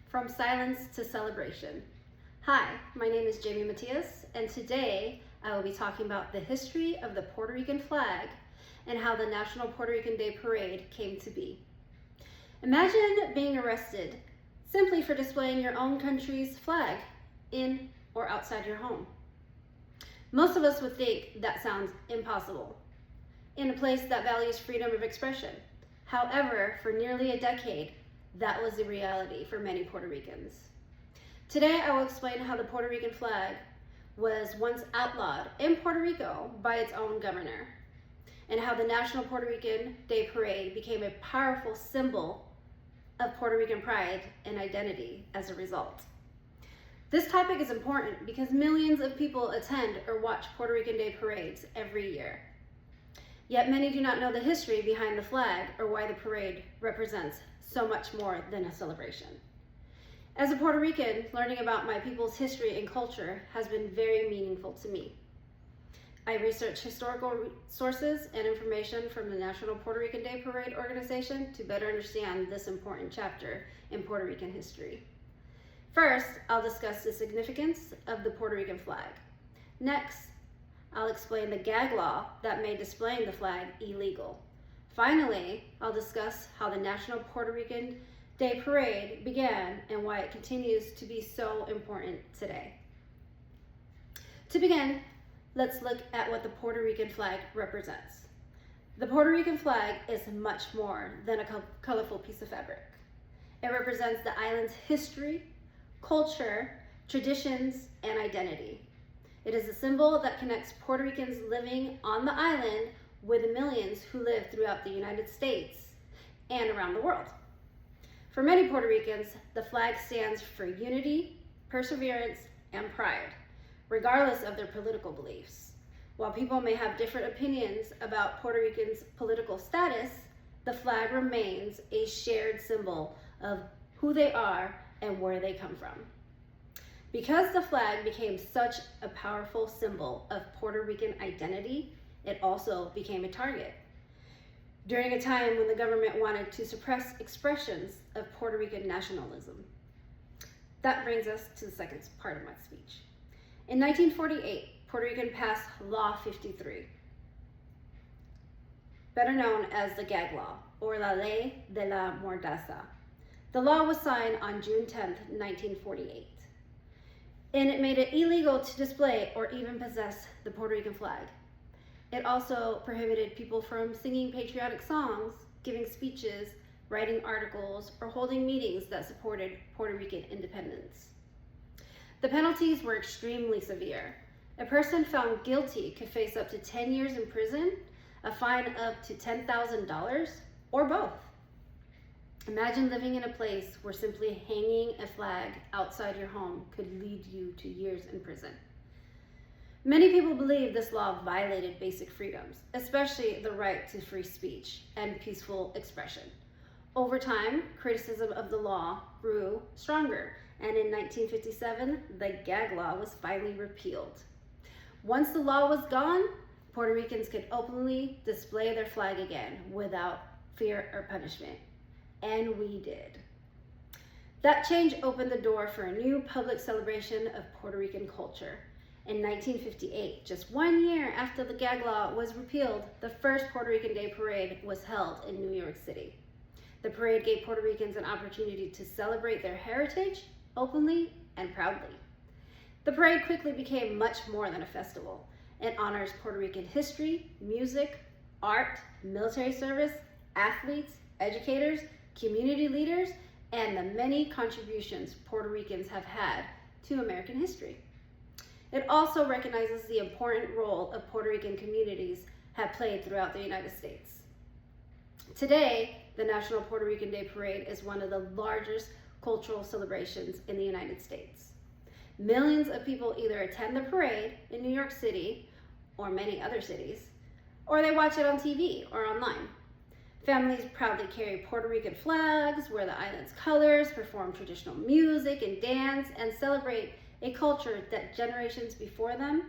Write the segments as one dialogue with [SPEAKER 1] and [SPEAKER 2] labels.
[SPEAKER 1] From Silence to Celebration. Hi, my name is JamieMatias, and today I will be talking about the history of the Puerto Rican flag and how the National Puerto Rican Day Parade came to be. Imagine being arrested simply for displaying your own country's flag in or outside your home. Most of us would think that sounds impossible in a place that values freedom of expression. However, for nearly a decade, that was the reality for many Puerto Ricans. Today, I will explain how the Puerto Rican flag was once outlawed in Puerto Rico by its own governor, and how the National Puerto Rican Day Parade became a powerful symbol of Puerto Rican pride and identity as a result. This topic is important because millions of people attend or watch Puerto Rican Day parades every year. Yet many do not know the history behind the flag or why the parade represents so much more than a celebration. As a Puerto Rican, learning about my people's history and culture has been very meaningful to me. I research historical sources and information from the National Puerto Rican Day Parade organization to better understand this important chapter in Puerto Rican history. First, I'll discuss the significance of the Puerto Rican flag. Next, I'll explain the gag law that made displaying the flag illegal. Finally, I'll discuss how the National Puerto Rican Day Parade began and why it continues to be so important today. To begin, let's look at what the Puerto Rican flag represents. The Puerto Rican flag is much more than a colorful piece of fabric. It represents the island's history, culture, traditions, and identity. It is a symbol that connects Puerto Ricans living on the island with the millions who live throughout the United States and around the world. For many Puerto Ricans, the flag stands for unity, perseverance, and pride, regardless of their political beliefs. While people may have different opinions about Puerto Ricans' political status, the flag remains a shared symbol of who they are and where they come from. Because the flag became such a powerful symbol of Puerto Rican identity, it also became a target. During a time when the government wanted to suppress expressions of Puerto Rican nationalism. That brings us to the second part of my speech. In 1948, Puerto Rico passed Law 53, better known as the Gag Law, or La Ley de la Mordaza. The law was signed on June 10, 1948, and it made it illegal to display or even possess the Puerto Rican flag. It also prohibited people from singing patriotic songs, giving speeches, writing articles, or holding meetings that supported Puerto Rican independence. The penalties were extremely severe. A person found guilty could face up to 10 years in prison, a fine up to $10,000, or both. Imagine living in a place where simply hanging a flag outside your home could lead you to years in prison. Many people believe this law violated basic freedoms, especially the right to free speech and peaceful expression. Over time, criticism of the law grew stronger, and in 1957, the gag law was finally repealed. Once the law was gone, Puerto Ricans could openly display their flag again without fear or punishment, and we did. That change opened the door for a new public celebration of Puerto Rican culture. In 1958, just 1 year after the gag law was repealed, the first Puerto Rican Day Parade was held in New York City. The parade gave Puerto Ricans an opportunity to celebrate their heritage openly and proudly. The parade quickly became much more than a festival. It honors Puerto Rican history, music, art, military service, athletes, educators, community leaders, and the many contributions Puerto Ricans have had to American history. It also recognizes the important role of Puerto Rican communities have played throughout the United States. Today, the National Puerto Rican Day Parade is one of the largest cultural celebrations in the United States. Millions of people either attend the parade in New York City or many other cities, or they watch it on TV or online. Families proudly carry Puerto Rican flags, wear the island's colors, perform traditional music and dance, and celebrate a culture that generations before them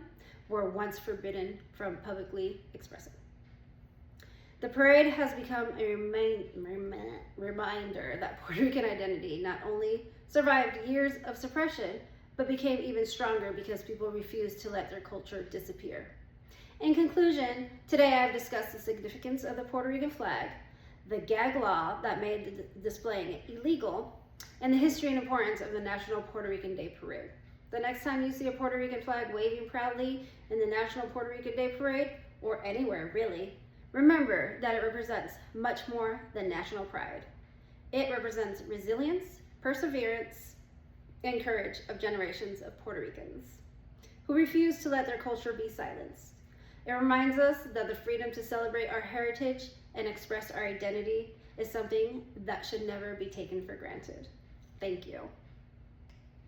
[SPEAKER 1] were once forbidden from publicly expressing. The parade has become a reminder that Puerto Rican identity not only survived years of suppression, but became even stronger because people refused to let their culture disappear. In conclusion, today I have discussed the significance of the Puerto Rican flag, the gag law that made displaying it illegal, and the history and importance of the National Puerto Rican Day Parade. The next time you see a Puerto Rican flag waving proudly in the National Puerto Rican Day Parade, or anywhere really, remember that it represents much more than national pride. It represents resilience, perseverance, and courage of generations of Puerto Ricans who refuse to let their culture be silenced. It reminds us that the freedom to celebrate our heritage and express our identity is something that should never be taken for granted. Thank you.